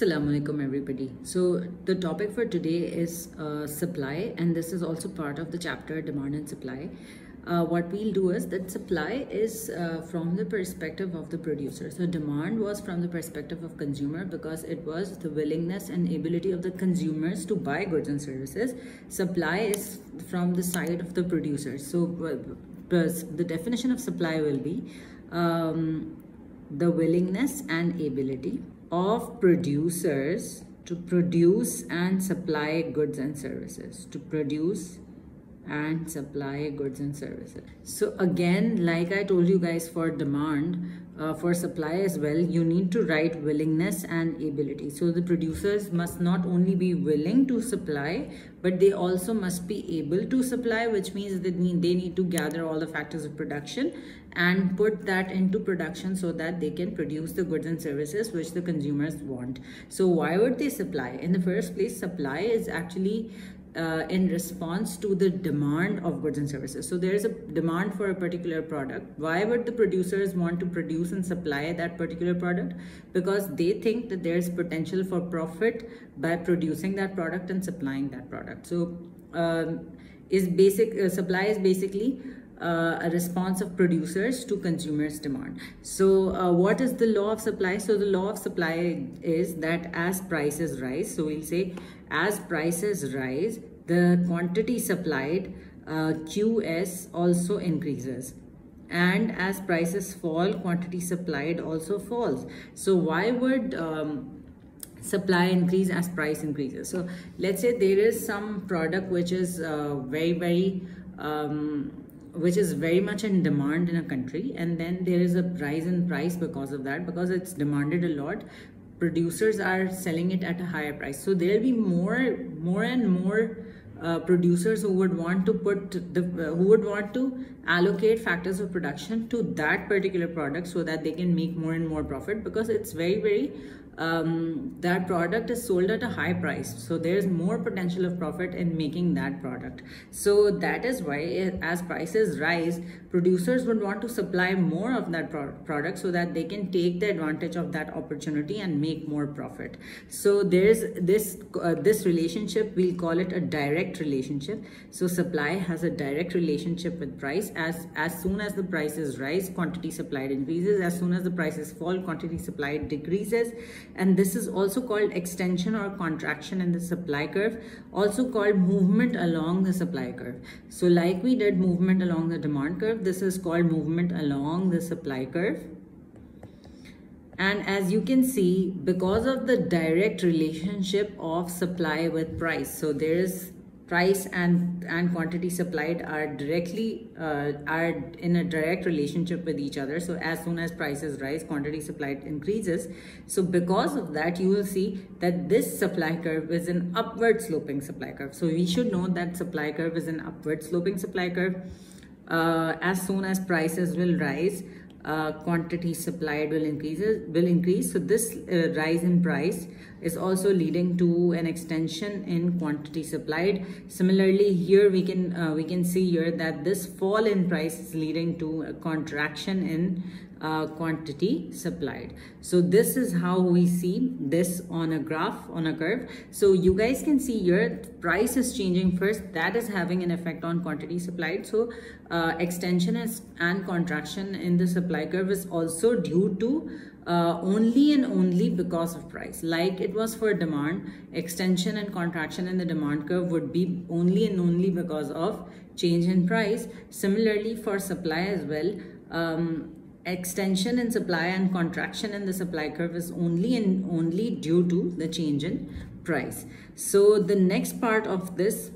Assalamu alaikum everybody. So the topic for today is supply, and this is also part of the chapter demand and supply. What we'll do is that supply is from the perspective of the producer. So demand was from the perspective of consumer because it was the willingness and ability of the consumers to buy goods and services. Supply is from the side of the producer. So the definition of supply will be the willingness and ability of producers to produce and supply goods and services, So again, like I told you guys, for demand, for supply as well, you need to write willingness and ability. So the producers must not only be willing to supply, but they also must be able to supply, which means that they need to gather all the factors of production and put that into production so that they can produce the goods and services which the consumers want. So why would they supply? In the first place, supply is actually in response to the demand of goods and services. So there is a demand for a particular product. Why would the producers want to produce and supply that particular product? Because they think that there is potential for profit by producing that product and supplying that product. So supply is basically a response of producers to consumers' demand. So what is the law of supply? So the law of supply is that as prices rise, so we'll say as prices rise, the quantity supplied, QS, also increases. And as prices fall, quantity supplied also falls. So why would supply increase as price increases? So let's say there is some product which is which is very much in demand in a country, and then there is a rise in price because of that, because it's demanded a lot. Producers are selling it at a higher price, so there will be more and more producers who would want to allocate factors of production to that particular product so that they can make more and more profit, because it's very that product is sold at a high price, so there's more potential of profit in making that product. So that is why as prices rise, producers would want to supply more of that product so that they can take the advantage of that opportunity and make more profit. So there's this relationship, we'll call it a direct relationship. So supply has a direct relationship with price. As soon as the prices rise, quantity supplied increases. As soon as the prices fall, quantity supplied decreases. And this is also called extension or contraction in the supply curve, also called movement along the supply curve. So like we did movement along the demand curve, this is called movement along the supply curve. And as you can see, because of the direct relationship of supply with price, so there is price and quantity supplied are in a direct relationship with each other. So as soon as prices rise, quantity supplied increases. So because of that, you will see that this supply curve is an upward sloping supply curve. So we should know that supply curve is an upward sloping supply curve. As soon as prices will rise, quantity supplied will increase. So this rise in price is also leading to an extension in quantity supplied. Similarly, here we can see here that this fall in price is leading to a contraction in quantity supplied. So this is how we see this on a graph, on a curve. So you guys can see here price is changing first, that is having an effect on quantity supplied. So extension and contraction in the supply curve is also due to only and only because of price. Like it was for demand, extension and contraction in the demand curve would be only and only because of change in price. Similarly for supply as well, extension in supply and contraction in the supply curve is only and only due to the change in price. So the next part of this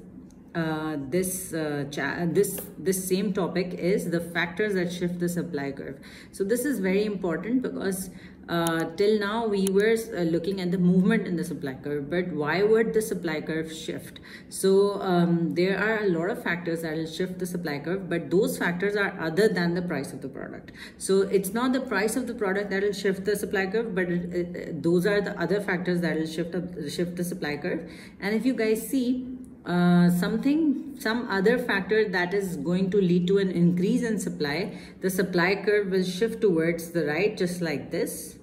same topic is the factors that shift the supply curve. So this is very important because till now we were looking at the movement in the supply curve, but why would the supply curve shift? So there are a lot of factors that will shift the supply curve, but those factors are other than the price of the product. So it's not the price of the product that will shift the supply curve, but those are the other factors that will shift the supply curve. And if you guys see, some other factor that is going to lead to an increase in supply, the supply curve will shift towards the right, just like this.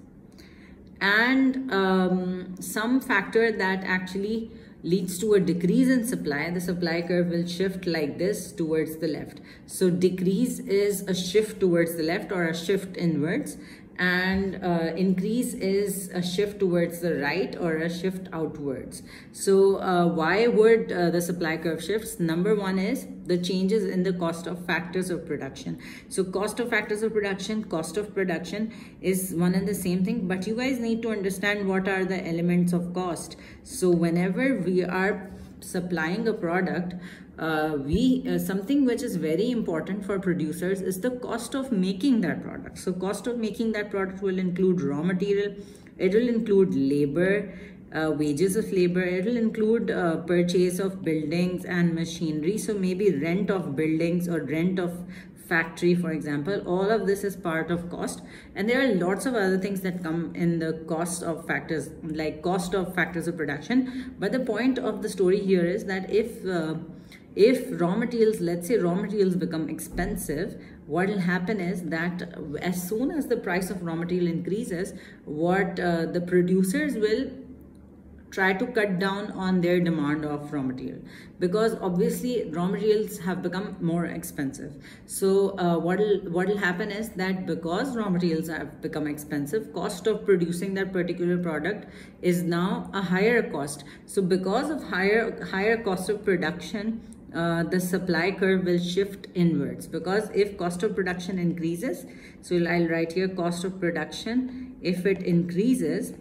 and some factor that actually leads to a decrease in supply, the supply curve will shift like this towards the left. So decrease is a shift towards the left or a shift inwards, and increase is a shift towards the right or a shift outwards. So why would the supply curve shifts? Number one is the changes in the cost of factors of production. So cost of factors of production, cost of production is one and the same thing, but you guys need to understand what are the elements of cost. So whenever we are supplying a product, something which is very important for producers is the cost of making that product. So cost of making that product will include raw material, it will include labor, wages of labor, it will include purchase of buildings and machinery. So maybe rent of buildings or rent of factory, for example. All of this is part of cost, and there are lots of other things that come in the cost of factors, like cost of factors of production. But the point of the story here is that if raw materials, let's say raw materials become expensive, what will happen is that as soon as the price of raw material increases, what the producers will try to cut down on their demand of raw material, because obviously raw materials have become more expensive. So what will happen is that because raw materials have become expensive, cost of producing that particular product is now a higher cost. So because of higher cost of production, the supply curve will shift inwards, because if cost of production increases, so I'll write here cost of production, if it increases,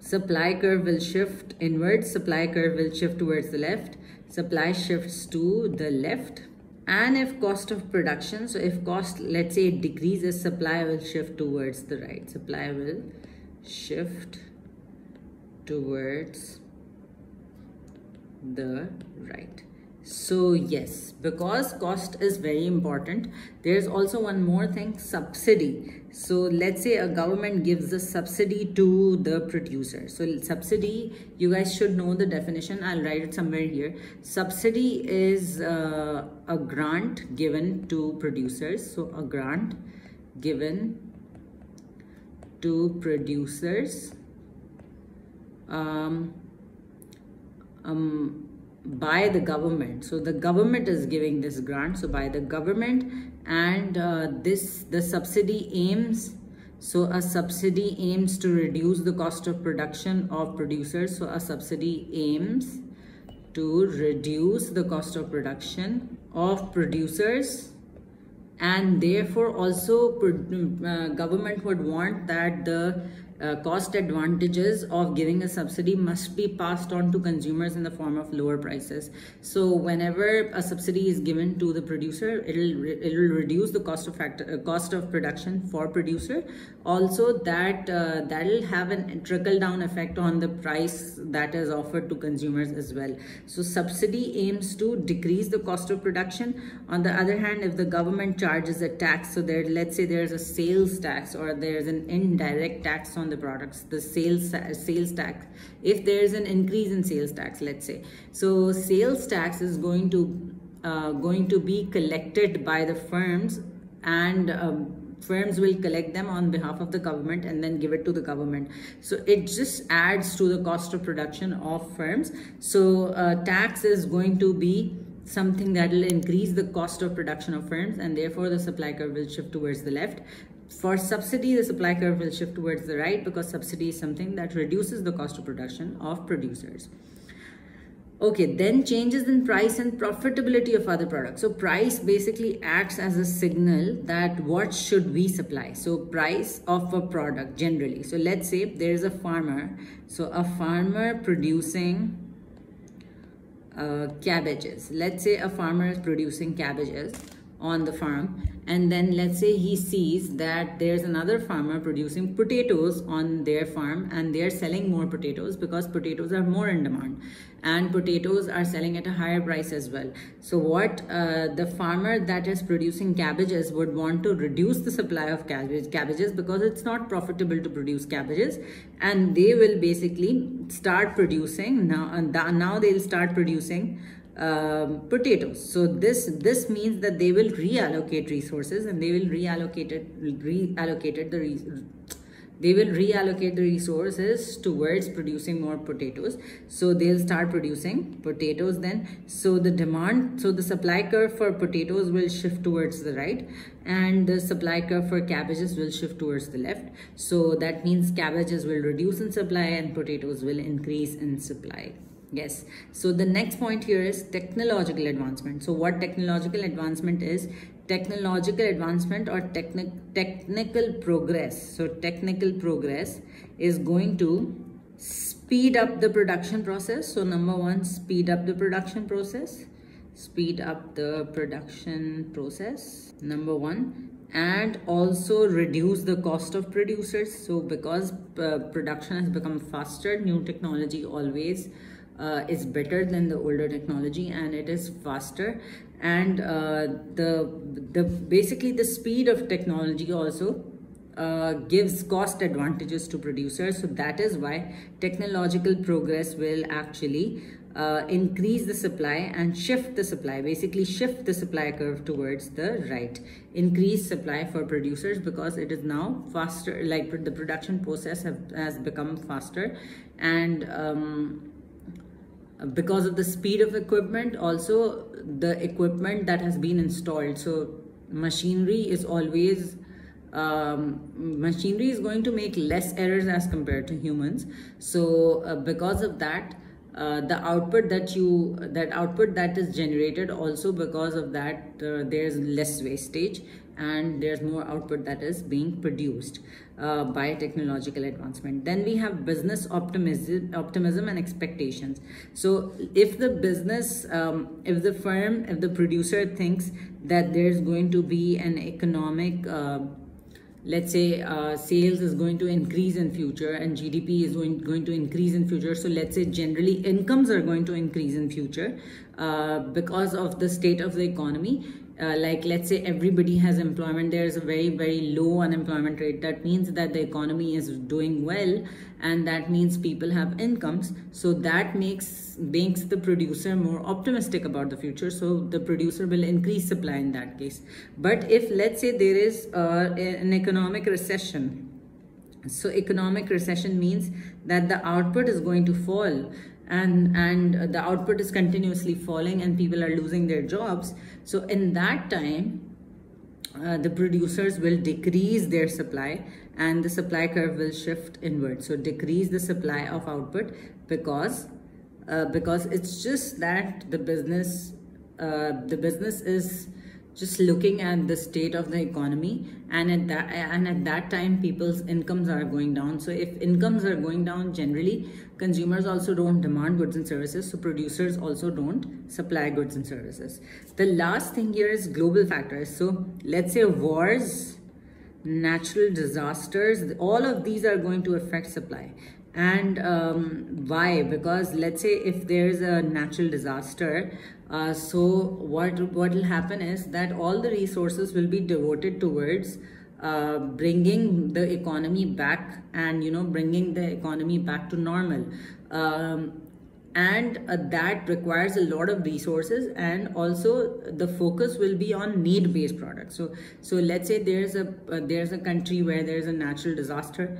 supply curve will shift inwards, supply curve will shift towards the left, supply shifts to the left. And if cost of production, so if cost, let's say it decreases, supply will shift towards the right, supply will shift towards the right. So yes, because cost is very important, there's also one more thing, subsidy. So let's say a government gives a subsidy to the producer. So subsidy, you guys should know the definition, I'll write it somewhere here. Subsidy is a grant given to producers. So a grant given to producers by the government. So the government is giving this grant, so by the government, and the subsidy aims, so a subsidy aims to reduce the cost of production of producers. So a subsidy aims to reduce the cost of production of producers, and therefore also government would want that the cost advantages of giving a subsidy must be passed on to consumers in the form of lower prices. So whenever a subsidy is given to the producer, it'll reduce the cost of production for producer. Also that'll have a trickle down effect on the price that is offered to consumers as well. So subsidy aims to decrease the cost of production. On the other hand, if the government charges a tax, so let's say there's a sales tax or there's an indirect tax on the products, the sales tax, if there's an increase in sales tax, let's say, so sales tax is going to be collected by the firms, and firms will collect them on behalf of the government and then give it to the government. So it just adds to the cost of production of firms. So tax is going to be something that will increase the cost of production of firms, and therefore the supply curve will shift towards the left. For subsidy, the supply curve will shift towards the right, because subsidy is something that reduces the cost of production of producers. Okay, then changes in price and profitability of other products. So price basically acts as a signal that what should we supply. So price of a product generally. So let's say there is a farmer. So a farmer producing cabbages. Let's say a farmer is producing cabbages on the farm, and then let's say he sees that there's another farmer producing potatoes on their farm, and they're selling more potatoes because potatoes are more in demand, and potatoes are selling at a higher price as well. So what the farmer that is producing cabbages would want to reduce the supply of cabbages because it's not profitable to produce cabbages, and they will basically start producing now they'll start producing potatoes. So this means that they will reallocate resources, and they will reallocate they will reallocate the resources towards producing more potatoes. So they'll start producing potatoes then. So the supply curve for potatoes will shift towards the right, and the supply curve for cabbages will shift towards the left. So that means cabbages will reduce in supply and potatoes will increase in supply. Yes. So the next point here is technological advancement. So what technological advancement is? Technological advancement or technical progress. So technical progress is going to speed up the production process. So number one, speed up the production process. Speed up the production process, number one. And also reduce the cost of producers. So because production has become faster, new technology always is better than the older technology, and it is faster. And basically the speed of technology also gives cost advantages to producers. So that is why technological progress will actually increase the supply and shift the supply, basically shift the supply curve towards the right, increase supply for producers, because it is now faster, like the production process has become faster. And because of the speed of equipment, also the equipment that has been installed. So machinery is always machinery is going to make less errors as compared to humans. So because of that, the output that is generated, also because of that, there's less wastage and there's more output that is being produced by technological advancement. Then we have business optimism and expectations. So if the business, if the producer thinks that there's going to be an economic let's say sales is going to increase in future and GDP is going to increase in future. So let's say generally incomes are going to increase in future because of the state of the economy. Like let's say everybody has employment, there's a very low unemployment rate. That means that the economy is doing well, and that means people have incomes. So that makes the producer more optimistic about the future. So the producer will increase supply in that case. But if let's say there is an economic recession, so economic recession means that the output is going to fall, and the output is continuously falling and people are losing their jobs. So in that time, the producers will decrease their supply and the supply curve will shift inward. So decrease the supply of output because it's just that the business is just looking at the state of the economy, and at that time people's incomes are going down. So if incomes are going down, generally consumers also don't demand goods and services, so producers also don't supply goods and services. The last thing here is global factors. So let's say wars, natural disasters, all of these are going to affect supply. And why? Because let's say if there's a natural disaster, so what will happen is that all the resources will be devoted towards bringing the economy back, and bringing the economy back to normal, and that requires a lot of resources, and also the focus will be on need-based products. So let's say there's a country where there's a natural disaster.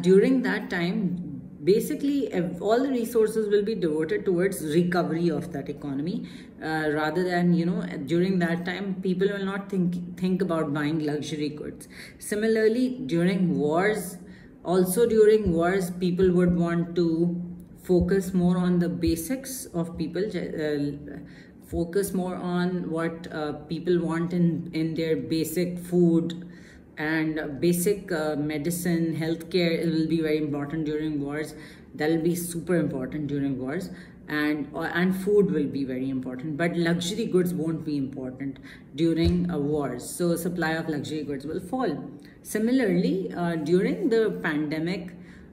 During that time, basically all the resources will be devoted towards recovery of that economy, rather than during that time people will not think about buying luxury goods. Similarly, during wars people would want to focus more on the basics of people, focus more on what people want in their basic food and basic medicine. Healthcare will be very important during wars. That will be super important during wars, and food will be very important. But luxury goods won't be important during wars. So supply of luxury goods will fall. Similarly, during the pandemic,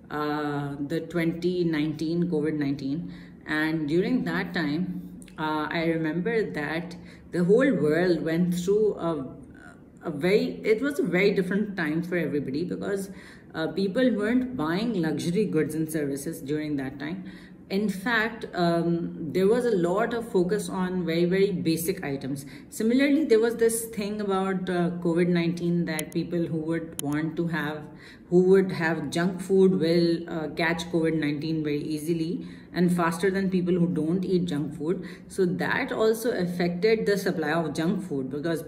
the 2019 COVID-19, and during that time, I remember that the whole world went through it was a very different time for everybody, because people weren't buying luxury goods and services during that time. In fact, there was a lot of focus on very basic items. Similarly, there was this thing about COVID-19 that people who would have junk food will catch COVID-19 very easily and faster than people who don't eat junk food. So that also affected the supply of junk food, because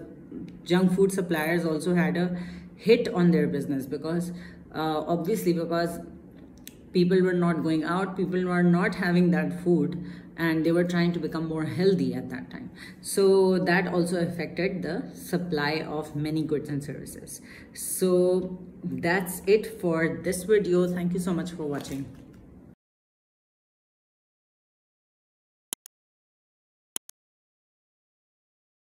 junk food suppliers also had a hit on their business, because obviously, because people were not going out, people were not having that food, and they were trying to become more healthy at that time. So that also affected the supply of many goods and services. So that's it for this video. Thank you so much for watching.